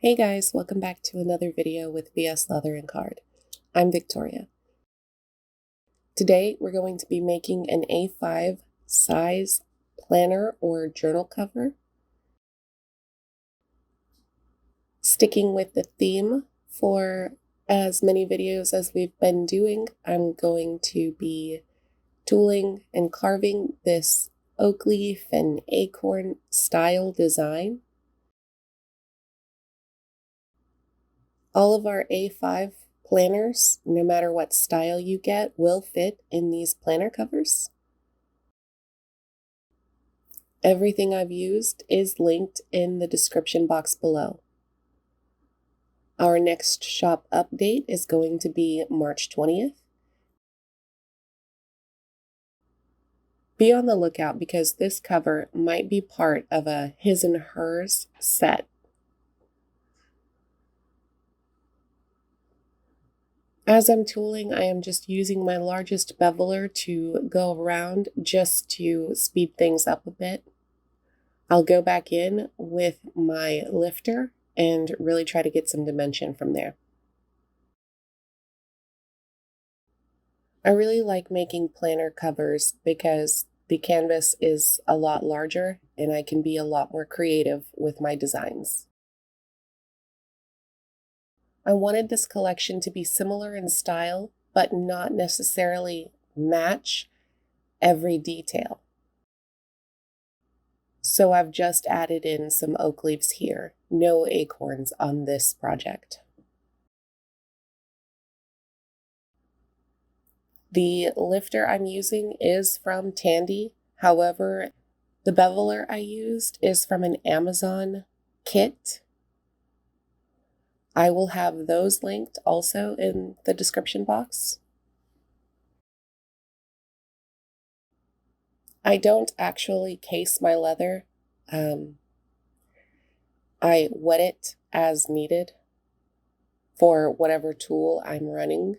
Hey guys, welcome back to another video with VS Leather and Card. I'm Victoria. Today we're going to be making an A5 size planner or journal cover. Sticking with the theme for as many videos as we've been doing, I'm going to be tooling and carving this oak leaf and acorn style design. All of our A5 planners, no matter what style you get, will fit in these planner covers. Everything I've used is linked in the description box below. Our next shop update is going to be March 20th. Be on the lookout because this cover might be part of a his and hers set. As I'm tooling, I am just using my largest beveler to go around just to speed things up a bit. I'll go back in with my lifter and really try to get some dimension from there. I really like making planner covers because the canvas is a lot larger and I can be a lot more creative with my designs. I wanted this collection to be similar in style, but not necessarily match every detail. So I've just added in some oak leaves here, no acorns on this project. The lifter I'm using is from Tandy. However, the beveler I used is from an Amazon kit. I will have those linked also in the description box. I don't actually case my leather. I wet it as needed for whatever tool I'm running.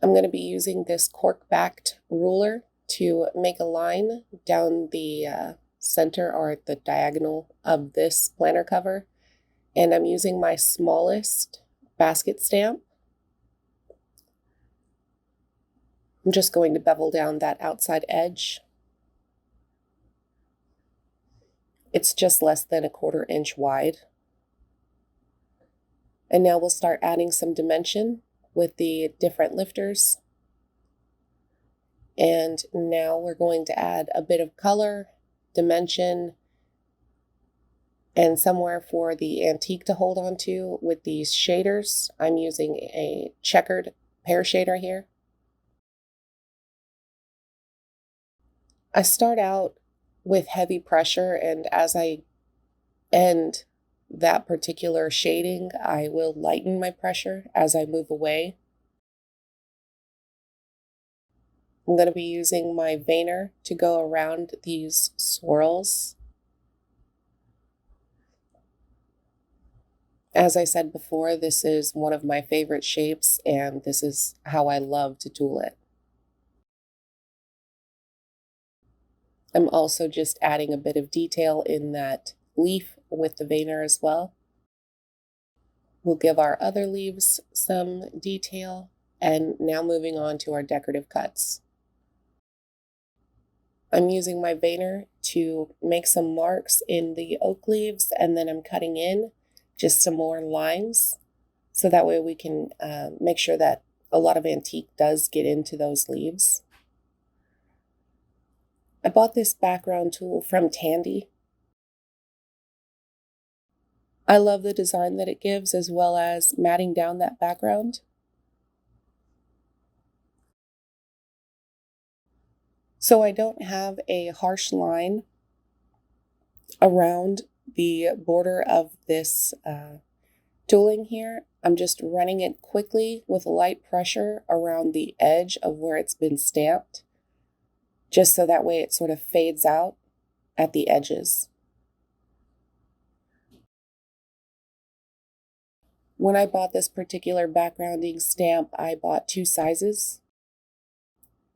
I'm going to be using this cork-backed ruler to make a line down the center or the diagonal of this planner cover. And I'm using my smallest basket stamp. I'm just going to bevel down that outside edge. It's just less than a 1/4 inch wide. And now we'll start adding some dimension with the different lifters. And now we're going to add a bit of color, dimension, and somewhere for the antique to hold on to with these shaders. I'm using a checkered pear shader here. I start out with heavy pressure, and as I end that particular shading, I will lighten my pressure as I move away. I'm going to be using my veiner to go around these swirls. As I said before, this is one of my favorite shapes, and this is how I love to tool it. I'm also just adding a bit of detail in that leaf with the veiner as well. We'll give our other leaves some detail, and now moving on to our decorative cuts. I'm using my veiner to make some marks in the oak leaves, and then I'm cutting in just some more lines so that way we can make sure that a lot of antique does get into those leaves. I bought this background tool from Tandy. I love the design that it gives as well as matting down that background. So I don't have a harsh line around the border of this tooling here. I'm just running it quickly with light pressure around the edge of where it's been stamped, just so that way it sort of fades out at the edges. When I bought this particular backgrounding stamp, I bought 2 sizes,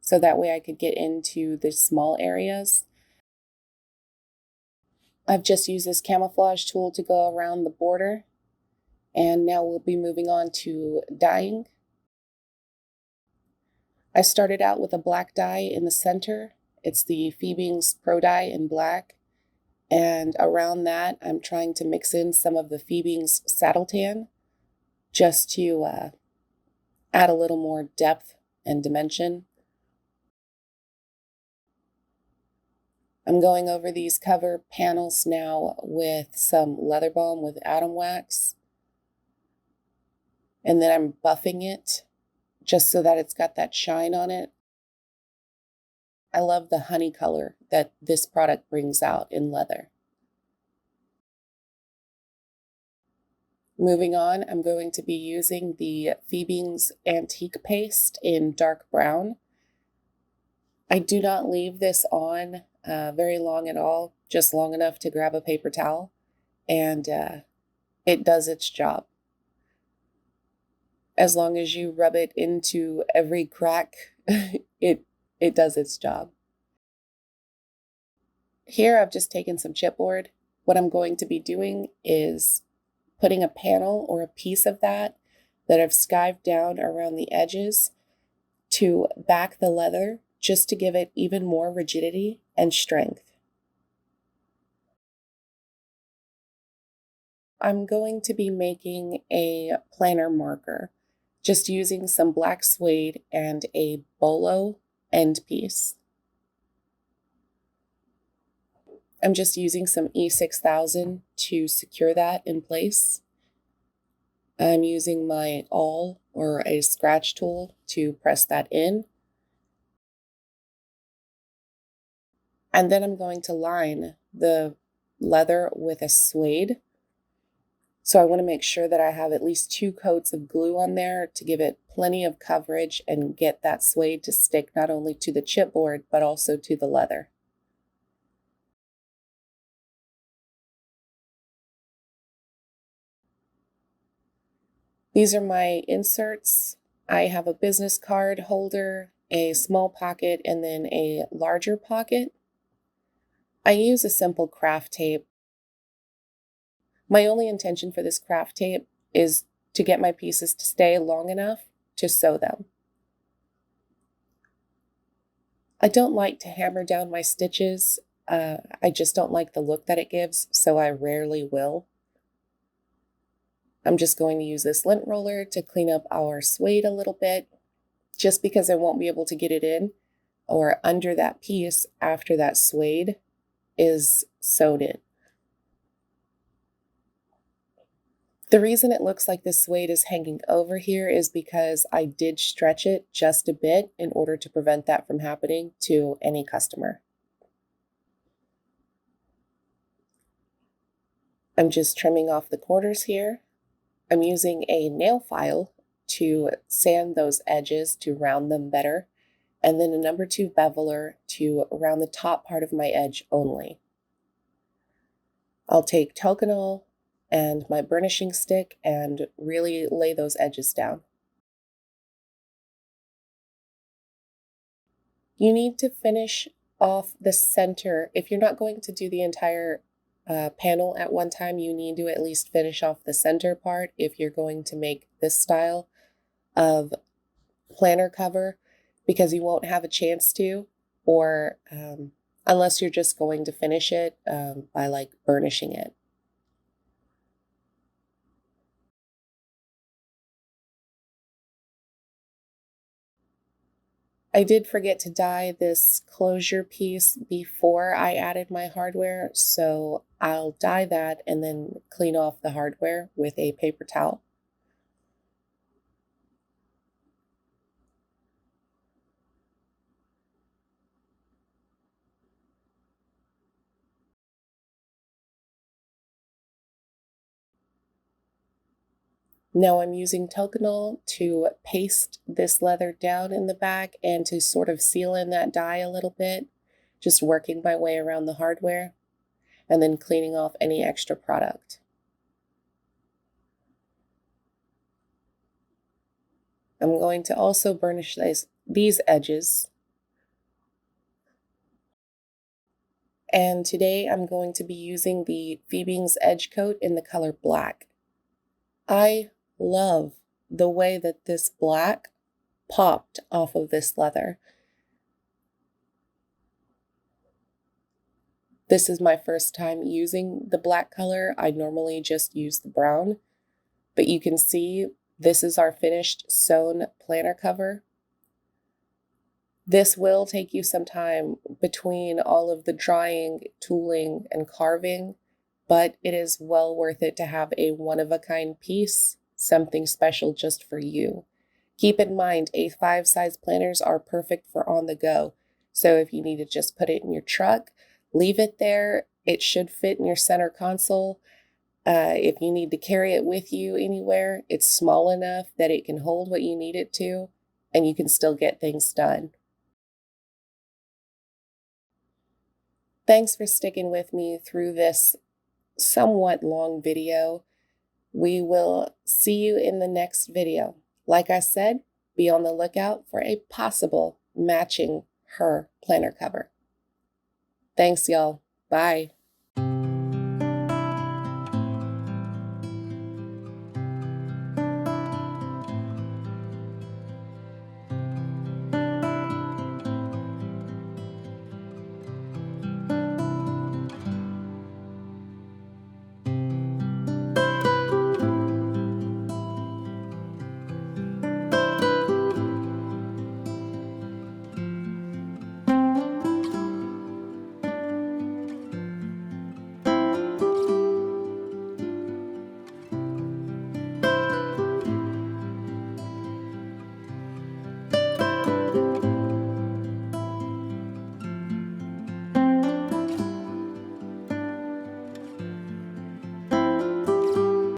so that way I could get into the small areas. I've just used this camouflage tool to go around the border, and now we'll be moving on to dyeing. I started out with a black dye in the center. It's the Fibings Pro Dye in black. And around that, I'm trying to mix in some of the Fibings Saddle Tan just to add a little more depth and dimension. I'm going over these cover panels now with some leather balm with atom wax. And then I'm buffing it just so that it's got that shine on it. I love the honey color that this product brings out in leather. Moving on, I'm going to be using the Fibings Antique Paste in dark brown. I do not leave this on very long at all, just long enough to grab a paper towel, and it does its job. As long as you rub it into every crack, it does its job. Here I've just taken some chipboard. What I'm going to be doing is putting a panel or a piece of that I've skived down around the edges to back the leather just to give it even more rigidity and strength. I'm going to be making a planner marker, just using some black suede and a bolo end piece. I'm just using some E6000 to secure that in place. I'm using my awl or a scratch tool to press that in. And then I'm going to line the leather with a suede. So I want to make sure that I have at least 2 coats of glue on there to give it plenty of coverage and get that suede to stick not only to the chipboard, but also to the leather. These are my inserts. I have a business card holder, a small pocket, and then a larger pocket. I use a simple craft tape. My only intention for this craft tape is to get my pieces to stay long enough to sew them. I don't like to hammer down my stitches. I just don't like the look that it gives, so I rarely will. I'm just going to use this lint roller to clean up our suede a little bit, just because I won't be able to get it in or under that piece after that suede is sewed in. The reason it looks like the suede is hanging over here is because I did stretch it just a bit in order to prevent that from happening to any customer. I'm just trimming off the corners here. I'm using a nail file to sand those edges to round them better, and then a number 2 beveler to round the top part of my edge only. I'll take Tokonol and my burnishing stick and really lay those edges down. You need to finish off the center. If you're not going to do the entire panel at one time, you need to at least finish off the center part if you're going to make this style of planner cover, because you won't have a chance to, or unless you're just going to finish it by like burnishing it. I did forget to dye this closure piece before I added my hardware, so I'll dye that and then clean off the hardware with a paper towel. Now I'm using Tokonol to paste this leather down in the back and to sort of seal in that dye a little bit, just working my way around the hardware and then cleaning off any extra product. I'm going to also burnish these edges. And today I'm going to be using the Fibings edge coat in the color black. I love the way that this black popped off of this leather. This is my first time using the black color. I normally just use the brown, but you can see this is our finished sewn planner cover. This will take you some time between all of the drying, tooling, and carving, but it is well worth it to have a one-of-a-kind piece, something special just for you. Keep in mind, A5 size planners are perfect for on the go. So if you need to just put it in your truck, leave it there. It should fit in your center console. If you need to carry it with you anywhere, it's small enough that it can hold what you need it to, and you can still get things done. Thanks for sticking with me through this somewhat long video. We will see you in the next video. Like I said, be on the lookout for a possible matching her planner cover. Thanks, y'all. Bye.